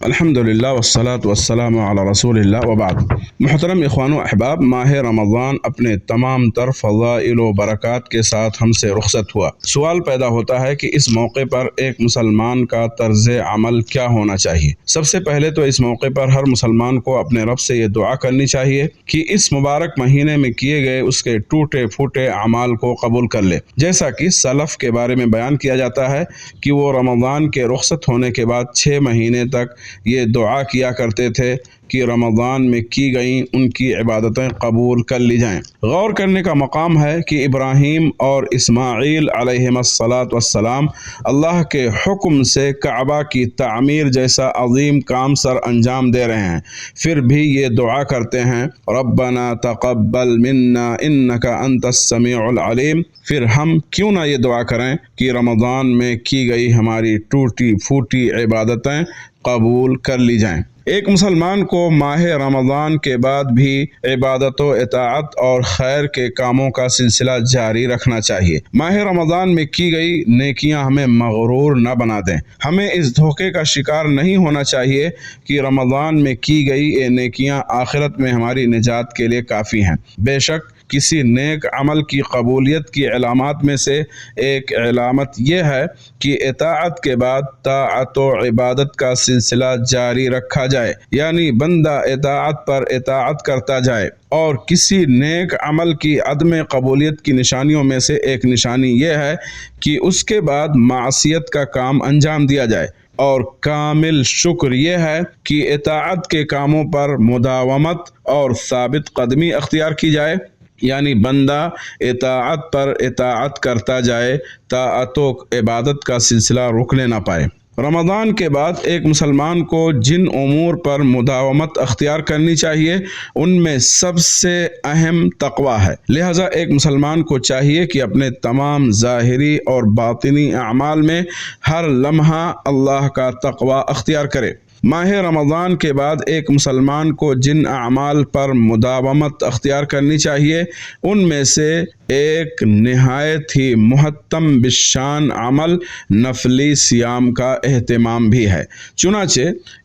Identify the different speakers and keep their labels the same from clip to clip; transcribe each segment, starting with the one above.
Speaker 1: الحمدللہ والصلاة والسلام علی رسول اللہ وبعد۔ محترم اخوان و احباب، ماہ رمضان اپنے تمام تر فضائل و برکات کے ساتھ ہم سے رخصت ہوا۔ سوال پیدا ہوتا ہے کہ اس موقع پر ایک مسلمان کا طرز عمل کیا ہونا چاہیے؟ سب سے پہلے تو اس موقع پر ہر مسلمان کو اپنے رب سے یہ دعا کرنی چاہیے کہ اس مبارک مہینے میں کیے گئے اس کے ٹوٹے پھوٹے اعمال کو قبول کر لے، جیسا کہ سلف کے بارے میں بیان کیا جاتا ہے کہ وہ رمضان کے رخصت ہونے کے بعد 6 مہینے تک یہ دعا کیا کرتے تھے کہ رمضان میں کی گئیں ان کی عبادتیں قبول کر لی جائیں۔ غور کرنے کا مقام ہے کہ ابراہیم اور اسماعیل علیہم السلام اللہ کے حکم سے کعبہ کی تعمیر جیسا عظیم کام سر انجام دے رہے ہیں، پھر بھی یہ دعا کرتے ہیں ربنا تقبل منا انک انت السمیع العلیم۔ پھر ہم کیوں نہ یہ دعا کریں کہ رمضان میں کی گئی ہماری ٹوٹی پھوٹی عبادتیں قبول کر لی جائیں۔ ایک مسلمان کو ماہ رمضان کے بعد بھی عبادت و اطاعت اور خیر کے کاموں کا سلسلہ جاری رکھنا چاہیے۔ ماہ رمضان میں کی گئی نیکیاں ہمیں مغرور نہ بنا دیں۔ ہمیں اس دھوکے کا شکار نہیں ہونا چاہیے کہ رمضان میں کی گئی یہ نیکیاں آخرت میں ہماری نجات کے لیے کافی ہیں۔ بے شک کسی نیک عمل کی قبولیت کی علامات میں سے ایک علامت یہ ہے کہ اطاعت کے بعد طاعت و عبادت کا سلسلہ جاری رکھا جائے، یعنی بندہ اطاعت پر اطاعت کرتا جائے۔ اور کسی نیک عمل کی عدم قبولیت کی نشانیوں میں سے ایک نشانی یہ ہے کہ اس کے بعد معصیت کا کام انجام دیا جائے۔ اور کامل شکر یہ ہے کہ اطاعت کے کاموں پر مداومت اور ثابت قدمی اختیار کی جائے، یعنی بندہ اطاعت پر اطاعت کرتا جائے، طاعت و عبادت کا سلسلہ رکنے نہ پائے۔ رمضان کے بعد ایک مسلمان کو جن امور پر مداومت اختیار کرنی چاہیے ان میں سب سے اہم تقوی ہے، لہذا ایک مسلمان کو چاہیے کہ اپنے تمام ظاہری اور باطنی اعمال میں ہر لمحہ اللہ کا تقوی اختیار کرے۔ ماہ رمضان کے بعد ایک مسلمان کو جن اعمال پر مداومت اختیار کرنی چاہیے ان میں سے ایک نہایت ہی محتم بالشان عمل نفلی صیام کا اہتمام بھی ہے۔ چنانچہ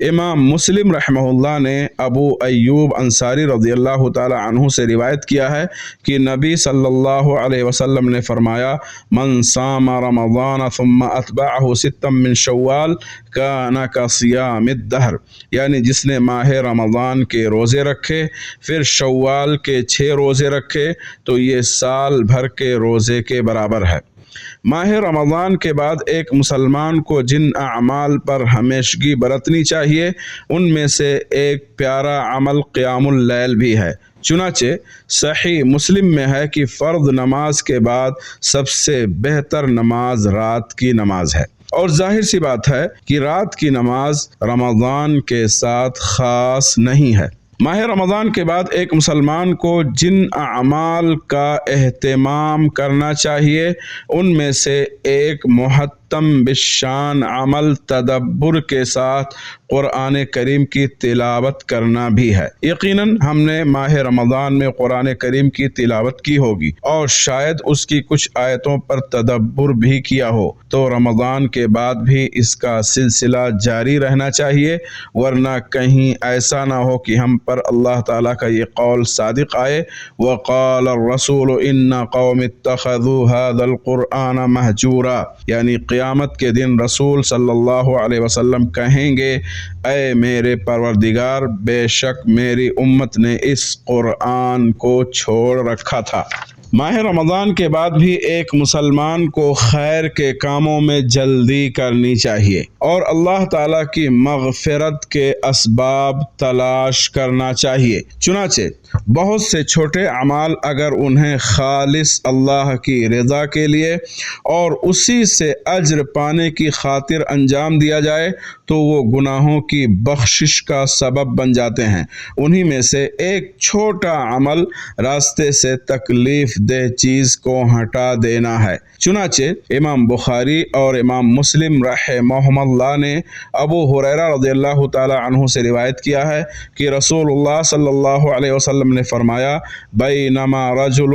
Speaker 1: امام مسلم رحمہ اللہ نے ابو ایوب انصاری رضی اللہ تعالی عنہ سے روایت کیا ہے کہ نبی صلی اللہ علیہ وسلم نے فرمایا من صام رمضان ثم اتبعہ ستا من شوال کان کصیام الدہر، یعنی جس نے ماہ رمضان کے روزے رکھے پھر شوال کے 6 روزے رکھے تو یہ سال بھر کے روزے کے برابر ہے۔ ماہ رمضان کے بعد ایک مسلمان کو جن اعمال پر ہمیشگی برتنی چاہیے ان میں سے ایک پیارا عمل قیام اللیل بھی ہے۔ چنانچہ صحیح مسلم میں ہے کہ فرض نماز کے بعد سب سے بہتر نماز رات کی نماز ہے، اور ظاہر سی بات ہے کہ رات کی نماز رمضان کے ساتھ خاص نہیں ہے۔ ماہ رمضان کے بعد ایک مسلمان کو جن اعمال کا اہتمام کرنا چاہیے ان میں سے ایک محتم بالشان عمل تدبر کے ساتھ قرآن کریم کی تلاوت کرنا بھی ہے۔ یقیناً ہم نے ماہ رمضان میں قرآن کریم کی تلاوت کی ہوگی اور شاید اس کی کچھ آیتوں پر تدبر بھی کیا ہو، تو رمضان کے بعد بھی اس کا سلسلہ جاری رہنا چاہیے، ورنہ کہیں ایسا نہ ہو کہ ہم پر اللہ تعالیٰ کا یہ قول صادق آئے وقال الرسول ان قوم اتخذوا هذا القرآن مہجورا، یعنی قیامت کے دن رسول صلی اللہ علیہ وسلم کہیں گے اے میرے پروردگار بے شک میری امت نے اس قرآن کو چھوڑ رکھا تھا۔ ماہ رمضان کے بعد بھی ایک مسلمان کو خیر کے کاموں میں جلدی کرنی چاہیے اور اللہ تعالیٰ کی مغفرت کے اسباب تلاش کرنا چاہیے۔ چنانچہ بہت سے چھوٹے اعمال اگر انہیں خالص اللہ کی رضا کے لیے اور اسی سے اجر پانے کی خاطر انجام دیا جائے تو وہ گناہوں کی بخشش کا سبب بن جاتے ہیں۔ انہی میں سے ایک چھوٹا عمل راستے سے تکلیف دہ چیز کو ہٹا دینا ہے۔ چنانچہ امام بخاری اور امام مسلم رحمہم اللہ نے ابو ہریرہ رضی اللہ تعالی عنہ سے روایت کیا ہے کہ رسول اللہ صلی اللہ علیہ وسلم نے فرمایا بینما رجل